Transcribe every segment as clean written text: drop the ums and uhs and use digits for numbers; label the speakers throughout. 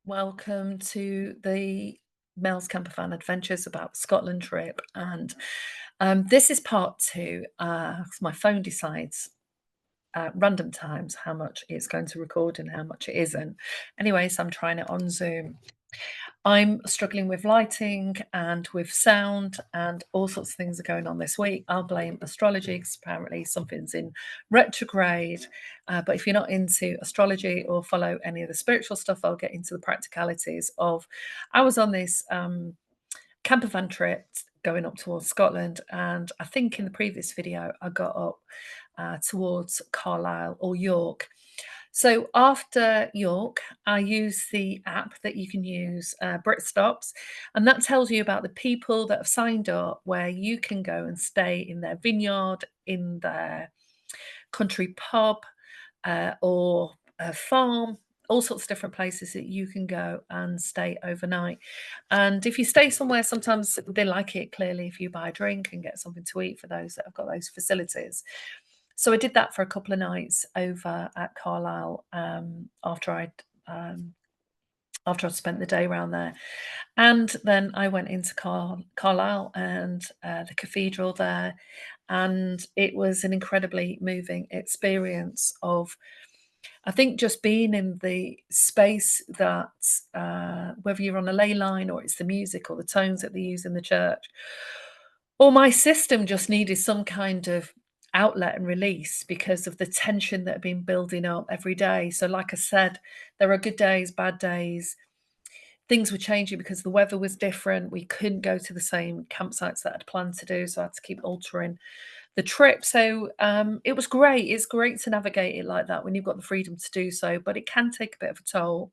Speaker 1: Welcome to the Mel's Campervan Adventures about Scotland trip. And this is part two. 'Cause my phone decides at random times how much it's going to record and how much it isn't. Anyway, so I'm trying it on Zoom. I'm struggling with lighting and with sound, and all sorts of things are going on this week. I'll blame astrology because apparently something's in retrograde. But if you're not into astrology or follow any of the spiritual stuff, I'll get into the practicalities of. I was on this camper van trip going up towards Scotland, and I think in the previous video I got up towards Carlisle or York. So after York, I use the app that you can use, BritStops, and that tells you about the people that have signed up, where you can go and stay in their vineyard, in their country pub, or a farm, all sorts of different places that you can go and stay overnight. And if you stay somewhere, sometimes they like it clearly if you buy a drink and get something to eat for those that have got those facilities. So I did that for a couple of nights over at Carlisle, after I'd spent the day around there. And then I went into Carlisle and the cathedral there, and it was an incredibly moving experience of, I think, just being in the space that, whether you're on a ley line or it's the music or the tones that they use in the church, or my system just needed some kind of outlet and release because of the tension that had been building up every day. So, like I said, there are good days, bad days. Things were changing because the weather was different. We couldn't go to the same campsites that I'd planned to do, so I had to keep altering the trip. So it was great. It's great to navigate it like that when you've got the freedom to do so, but it can take a bit of a toll.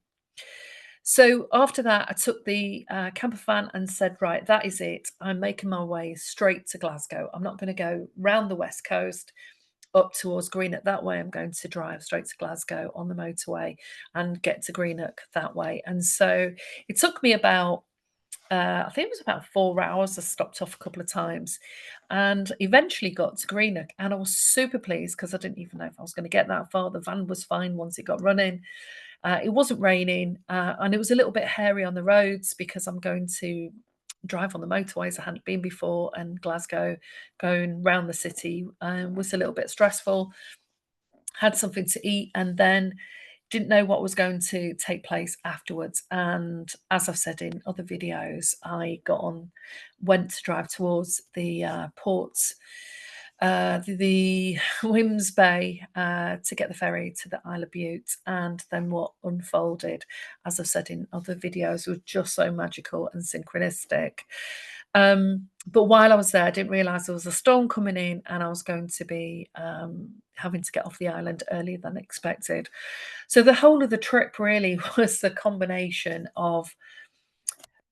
Speaker 1: So after that, I took the camper van and said, right, that is it. I'm making my way straight to Glasgow. I'm not going to go round the west coast up towards Greenock that way. I'm going to drive straight to Glasgow on the motorway and get to Greenock that way. And so it took me about, I think it was about 4 hours. I stopped off a couple of times and eventually got to Greenock. And I was super pleased because I didn't even know if I was going to get that far. The van was fine once it got running. It wasn't raining, and it was a little bit hairy on the roads because I'm going to drive on the motorways I hadn't been before, and Glasgow, going round the city, was a little bit stressful. Had something to eat, and then didn't know what was going to take place afterwards. And as I've said in other videos, I went to drive towards the ports, the Wimms Bay, to get the ferry to the Isle of Bute. And then what unfolded, as I've said in other videos, was just so magical and synchronistic. But while I was there, I didn't realise there was a storm coming in, and I was going to be having to get off the island earlier than expected. So the whole of the trip really was the combination of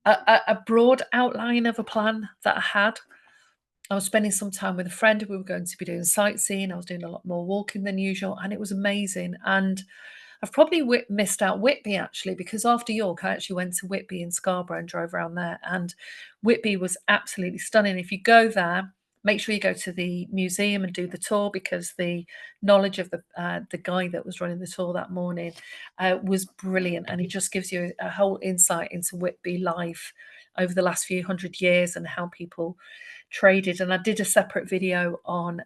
Speaker 1: a broad outline of a plan that I had. I was spending some time with a friend. We were going to be doing sightseeing. I was doing a lot more walking than usual, and it was amazing. And I've probably missed out Whitby actually, because after York, I actually went to Whitby in Scarborough and drove around there. And Whitby was absolutely stunning. If you go there, make sure you go to the museum and do the tour, because the knowledge of the guy that was running the tour that morning was brilliant, and he just gives you a whole insight into Whitby life over the last few hundred years and how people traded. And I did a separate video on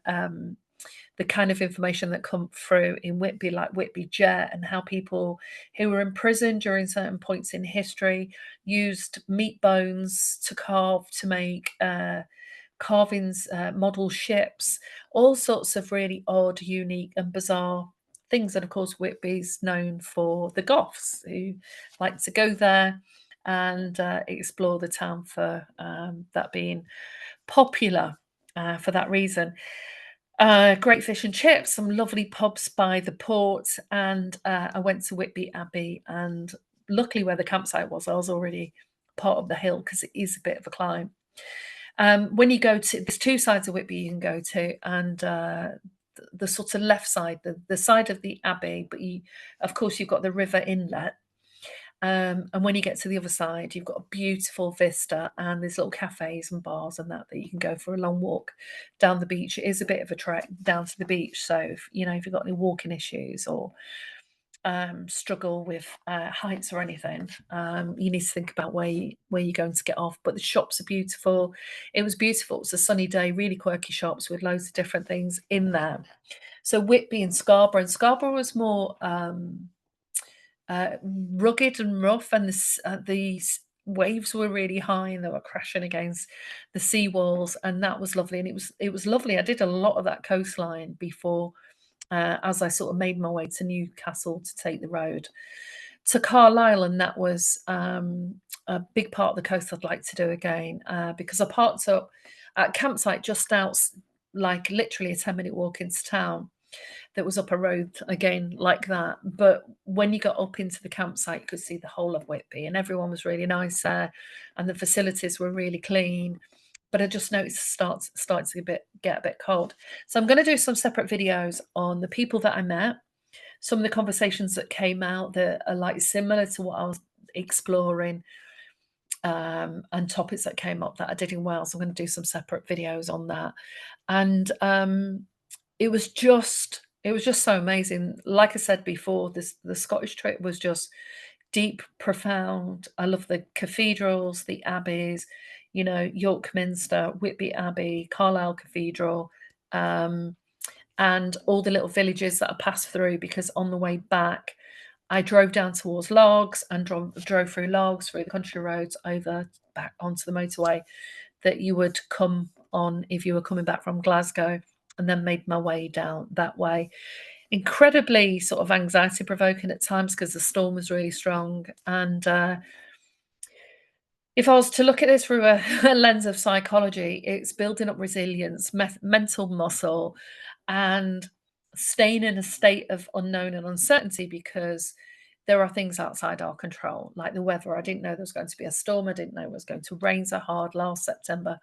Speaker 1: the kind of information that come through in Whitby, like Whitby Jet, and how people who were in prison during certain points in history used meat bones to carve to make carvings, model ships, all sorts of really odd, unique, and bizarre things. And of course, Whitby's known for the Goths who like to go there and explore the town for that being popular for that reason. Great fish and chips, some lovely pubs by the port, and I went to Whitby Abbey. And luckily, where the campsite was, I was already part of the hill because it is a bit of a climb. When you go to, there's two sides of Whitby you can go to, and the sort of left side, the side of the Abbey, but of course, you've got the river inlet. And when you get to the other side, you've got a beautiful vista, and there's little cafes and bars and that you can go for a long walk down the beach. It is a bit of a trek down to the beach. So, if you've got any walking issues or struggle with heights or anything. You need to think about where you're going to get off. But the shops are beautiful. It was beautiful. It was a sunny day, really quirky shops with loads of different things in there. So Whitby and Scarborough was more rugged and rough, and the waves were really high and they were crashing against the sea walls, and that was lovely. And it was lovely. I did a lot of that coastline before, as I sort of made my way to Newcastle to take the road to Carlisle, and that was a big part of the coast I'd like to do again, because I parked up at a campsite just out, like literally a 10-minute walk into town, that was up a road again like that. But when you got up into the campsite, you could see the whole of Whitby, and everyone was really nice there, and the facilities were really clean. But I just noticed it starts to get a bit cold. So I'm going to do some separate videos on the people that I met, some of the conversations that came out that are like similar to what I was exploring, and topics that came up that I did in Wales. I'm going to do some separate videos on that. And it was just so amazing. Like I said before, the Scottish trip was just deep, profound. I love the cathedrals, the abbeys, you know, York Minster, Whitby Abbey, Carlisle Cathedral, and all the little villages that I passed through, because on the way back, I drove down towards Logs and drove through Logs, through the country roads, over back onto the motorway that you would come on if you were coming back from Glasgow, and then made my way down that way. Incredibly sort of anxiety provoking at times because the storm was really strong. And if I was to look at this through a lens of psychology, it's building up resilience, mental muscle, and staying in a state of unknown and uncertainty, because there are things outside our control, like the weather. I didn't know there was going to be a storm. I didn't know it was going to rain so hard last September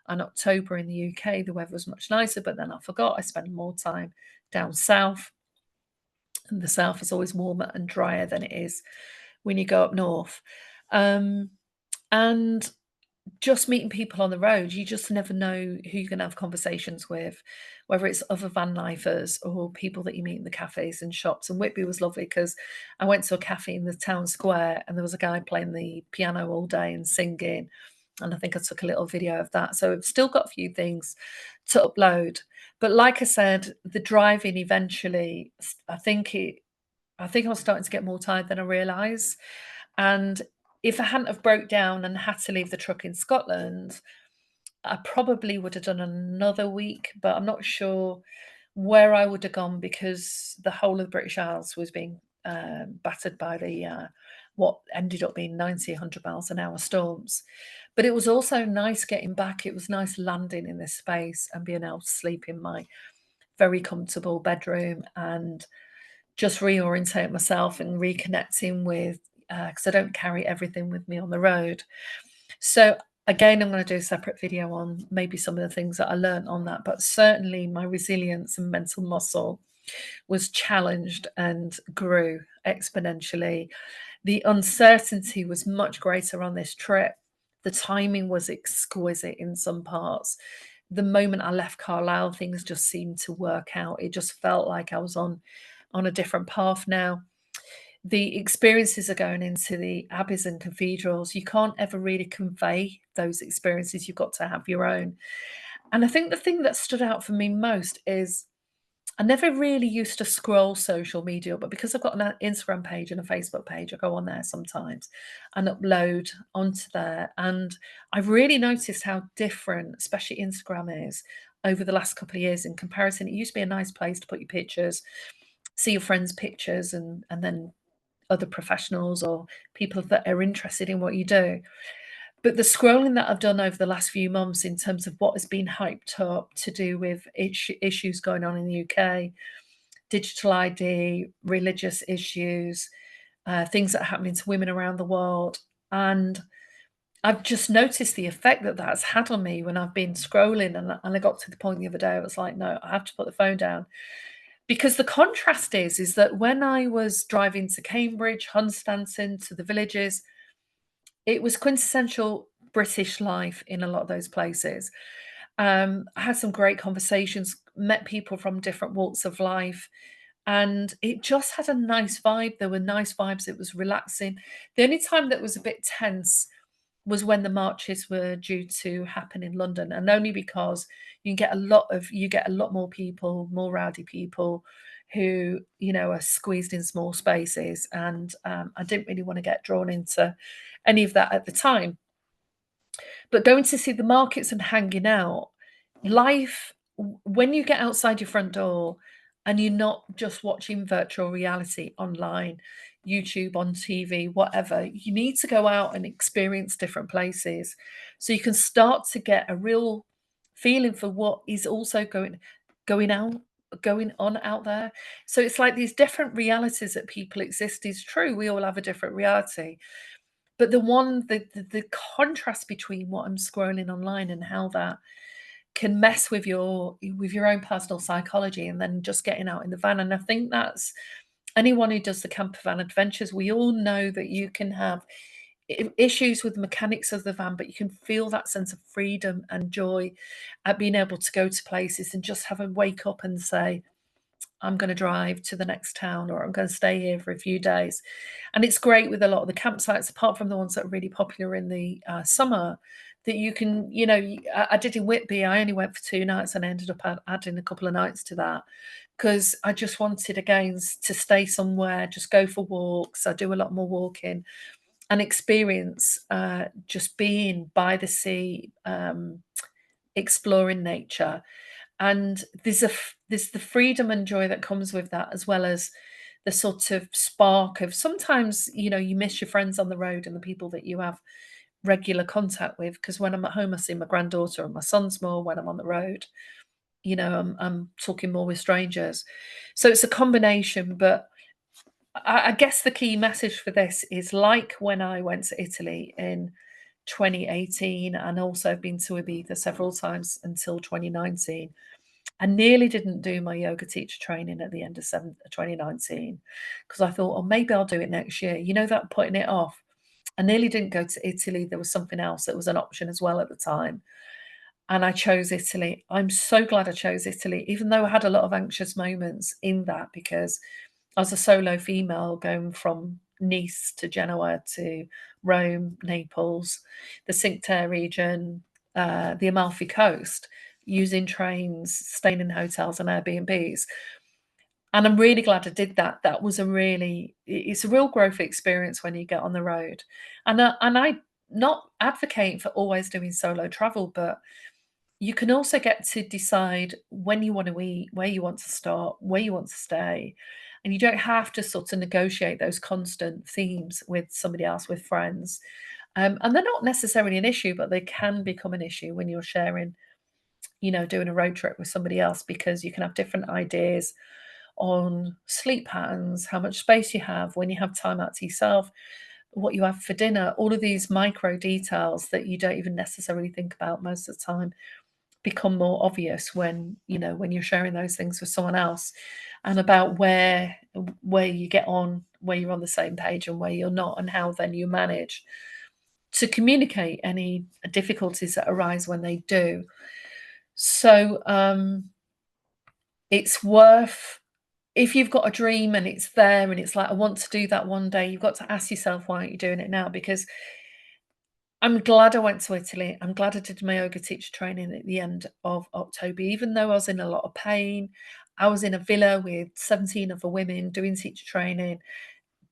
Speaker 1: and October in the UK. The weather was much nicer, but then I forgot. I spent more time down south, and the south is always warmer and drier than it is when you go up north. And just meeting people on the road, you just never know who you're going to have conversations with, whether it's other van lifers or people that you meet in the cafes and shops. And Whitby was lovely because I went to a cafe in the town square and there was a guy playing the piano all day and singing. And I think I took a little video of that. So I've still got a few things to upload. But like I said, the driving eventually, I think I was starting to get more tired than I realised. And if I hadn't have broke down and had to leave the truck in Scotland, I probably would have done another week, but I'm not sure where I would have gone, because the whole of the British Isles was being battered by the what ended up being 90, 100 miles an hour storms. But it was also nice getting back. It was nice landing in this space and being able to sleep in my very comfortable bedroom and just reorientate myself and reconnecting with, because I don't carry everything with me on the road. So again, I'm going to do a separate video on maybe some of the things that I learned on that, but certainly my resilience and mental muscle was challenged and grew exponentially. The uncertainty was much greater on this trip. The timing was exquisite in some parts. The moment I left Carlisle, things just seemed to work out. It just felt like I was on a different path now. The experiences of going into the abbeys and cathedrals, you can't ever really convey those experiences. You've got to have your own. And I think the thing that stood out for me most is I never really used to scroll social media, but because I've got an Instagram page and a Facebook page, I go on there sometimes and upload onto there. And I've really noticed how different, especially Instagram, is over the last couple of years in comparison. It used to be a nice place to put your pictures, see your friends' pictures, and then other professionals or people that are interested in what you do. But the scrolling that I've done over the last few months in terms of what has been hyped up to do with issues going on in the UK, digital ID, religious issues, things that are happening to women around the world. And I've just noticed the effect that that's had on me when I've been scrolling. And I got to the point the other day, I was like, no, I have to put the phone down. Because the contrast is that when I was driving to Cambridge, Hunstanton, to the villages, it was quintessential British life in a lot of those places. I had some great conversations, met people from different walks of life, and it just had a nice vibe. There were nice vibes. It was relaxing. The only time that was a bit tense was when the marches were due to happen in London, and only because you get a lot more people, more rowdy people who, are squeezed in small spaces, and I didn't really want to get drawn into any of that at the time. But going to see the markets and hanging out, life, when you get outside your front door and you're not just watching virtual reality online, YouTube, on TV, whatever, you need to go out and experience different places so you can start to get a real feeling for what is also going out going on out there. So it's like these different realities that people exist is true. We all have a different reality, but the contrast between what I'm scrolling online and how that can mess with your own personal psychology, and then just getting out in the van. And I think that's anyone who does the camper van adventures, we all know that you can have issues with the mechanics of the van, but you can feel that sense of freedom and joy at being able to go to places and just have a wake up and say, I'm going to drive to the next town, or I'm going to stay here for a few days. And it's great with a lot of the campsites, apart from the ones that are really popular in the summer, that you can, I did in Whitby. I only went for 2 nights and I ended up adding a couple of nights to that because I just wanted, again, to stay somewhere, just go for walks. I do a lot more walking and experience just being by the sea, exploring nature. And there's the freedom and joy that comes with that, as well as the sort of spark of sometimes, you miss your friends on the road and the people that you have regular contact with. Because when I'm at home, I see my granddaughter and my son's more. When I'm on the road, I'm talking more with strangers. So it's a combination. But I guess the key message for this is, like when I went to Italy in 2018, and also I've been to Ibiza several times until 2019. I nearly didn't do my yoga teacher training at the end of 2019 because I thought, oh, maybe I'll do it next year. That putting it off. I nearly didn't go to Italy. There was something else that was an option as well at the time. And I chose Italy. I'm so glad I chose Italy, even though I had a lot of anxious moments in that, because I was a solo female going from Nice to Genoa to Rome, Naples, the Cinque Terre region, the Amalfi Coast, using trains, staying in hotels and Airbnbs. And I'm really glad I did that. It's a real growth experience when you get on the road. And I not advocate for always doing solo travel, but you can also get to decide when you want to eat, where you want to start, where you want to stay. And you don't have to sort of negotiate those constant themes with somebody else, with friends. And they're not necessarily an issue, but they can become an issue when you're sharing, doing a road trip with somebody else, because you can have different ideas on sleep patterns, how much space you have, when you have time out to yourself, what you have for dinner, all of these micro details that you don't even necessarily think about most of the time become more obvious when you're sharing those things with someone else, and about where you get on, where you're on the same page and where you're not, and how then you manage to communicate any difficulties that arise when they do. So it's worth, if you've got a dream and it's there and it's like, I want to do that one day, you've got to ask yourself, why aren't you doing it now? Because I'm glad I went to Italy. I'm glad I did my yoga teacher training at the end of October, even though I was in a lot of pain. I was in a villa with 17 other women doing teacher training,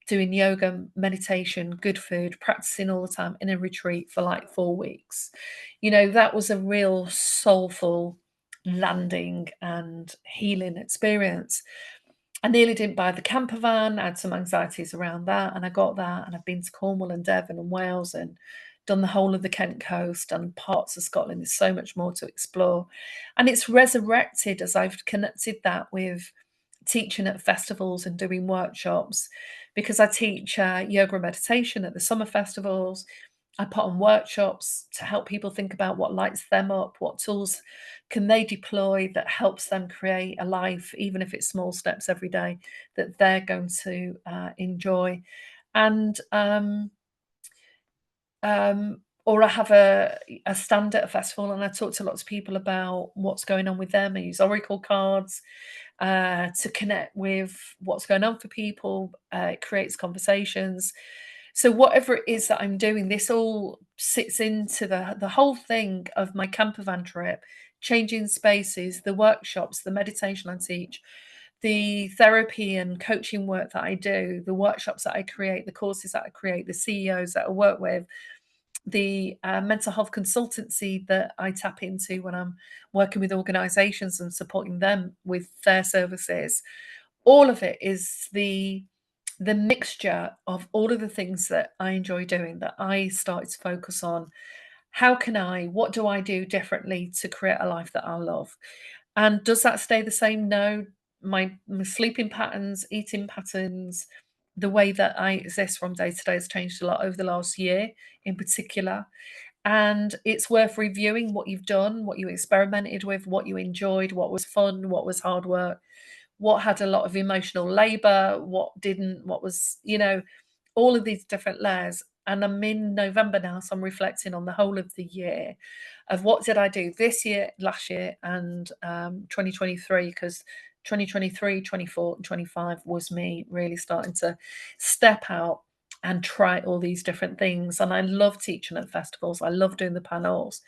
Speaker 1: doing yoga, meditation, good food, practicing all the time in a retreat for like 4 weeks. That was a real soulful landing and healing experience. I nearly didn't buy the camper van. I had some anxieties around that, and I got that. And I've been to Cornwall and Devon and Wales and done the whole of the Kent coast and parts of Scotland. There's so much more to explore. And it's resurrected as I've connected that with teaching at festivals and doing workshops, because I teach yoga and meditation at the summer festivals. I put on workshops to help people think about what lights them up, what tools can they deploy that helps them create a life, even if it's small steps every day, that they're going to enjoy. And or I have a stand at a festival and I talk to lots of people about what's going on with them. I use oracle cards. to connect with what's going on for people. It creates conversations. So whatever it is that I'm doing, this all sits into the whole thing of my camper van trip, changing spaces, the workshops, the meditation I teach, the therapy and coaching work that I do, the workshops that I create, the courses that I create, the CEOs that I work with, the mental health consultancy that I tap into when I'm working with organizations and supporting them with their services. All of it is the mixture of all of the things that I enjoy doing, that I started to focus on. What do I do differently to create a life that I love? And does that stay the same? No. My sleeping patterns, eating patterns, the way that I exist from day to day has changed a lot over the last year in particular. And it's worth reviewing what you've done, what you experimented with, what you enjoyed, what was fun, what was hard work, what had a lot of emotional labor, what didn't, what was, all of these different layers. And I'm in November now, so I'm reflecting on the whole of the year of what did I do this year, last year, and 2023, because 2023, 24, and 25 was me really starting to step out and try all these different things. And I love teaching at festivals. I love doing the panels.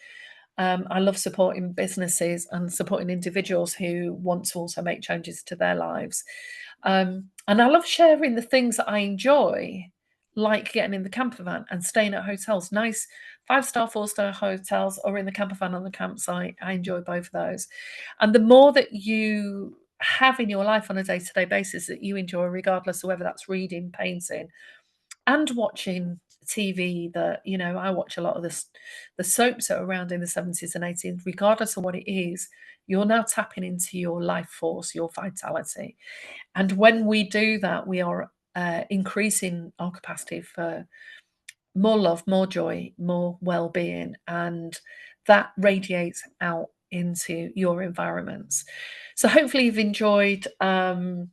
Speaker 1: I love supporting businesses and supporting individuals who want to also make changes to their lives. And I love sharing the things that I enjoy, like getting in the camper van and staying at hotels, nice 5-star, 4-star hotels, or in the camper van on the campsite. I enjoy both of those. And the more that you have in your life on a day-to-day basis that you enjoy, regardless of whether that's reading, painting, and watching TV, that I watch a lot of the soaps that are around in the 70s and 80s, regardless of what it is, you're now tapping into your life force, your vitality. And when we do that, we are increasing our capacity for more love, more joy, more well-being, and that radiates out into your environments. So hopefully you've enjoyed the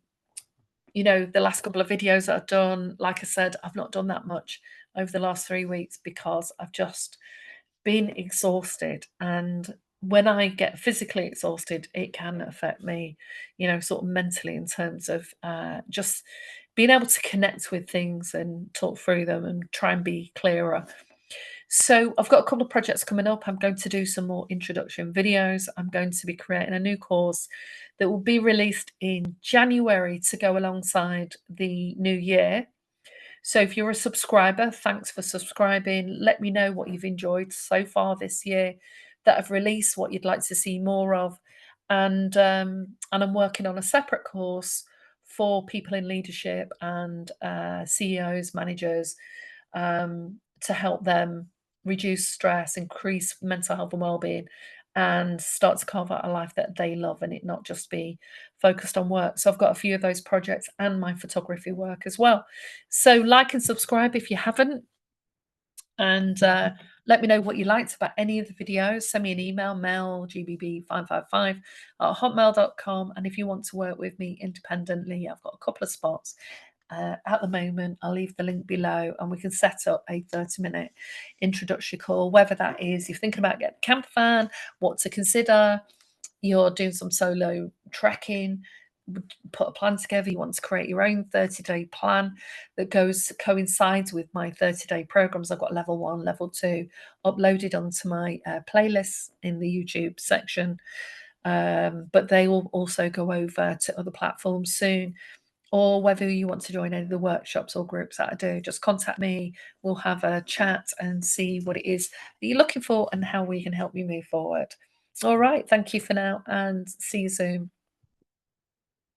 Speaker 1: last couple of videos that I've done. Like I said, I've not done that much over the last 3 weeks because I've just been exhausted. And when I get physically exhausted, it can affect me, sort of mentally, in terms of just being able to connect with things and talk through them and try and be clearer. So I've got a couple of projects coming up. I'm going to do some more introduction videos. I'm going to be creating a new course that will be released in January to go alongside the new year. So if you're a subscriber, thanks for subscribing. Let me know what you've enjoyed so far this year that I've released, what you'd like to see more of. And I'm working on a separate course for people in leadership and CEOs, managers, to help them reduce stress, increase mental health and well-being, and start to carve out a life that they love and it not just be focused on work. So I've got a few of those projects and my photography work as well. So like and subscribe if you haven't, and let me know what you liked about any of the videos. Send me an email, melgbb555@hotmail.com. And if you want to work with me independently, I've got a couple of spots at the moment. I'll leave the link below and we can set up a 30-minute introductory call, whether that is you're thinking about getting a camper van, what to consider, you're doing some solo trekking, put a plan together, you want to create your own 30-day plan that coincides with my 30-day programs. I've got level 1, level 2 uploaded onto my playlists in the YouTube section, but they will also go over to other platforms soon. Or whether you want to join any of the workshops or groups that I do, just contact me. We'll have a chat and see what it is that you're looking for and how we can help you move forward. All right, thank you for now and see you soon.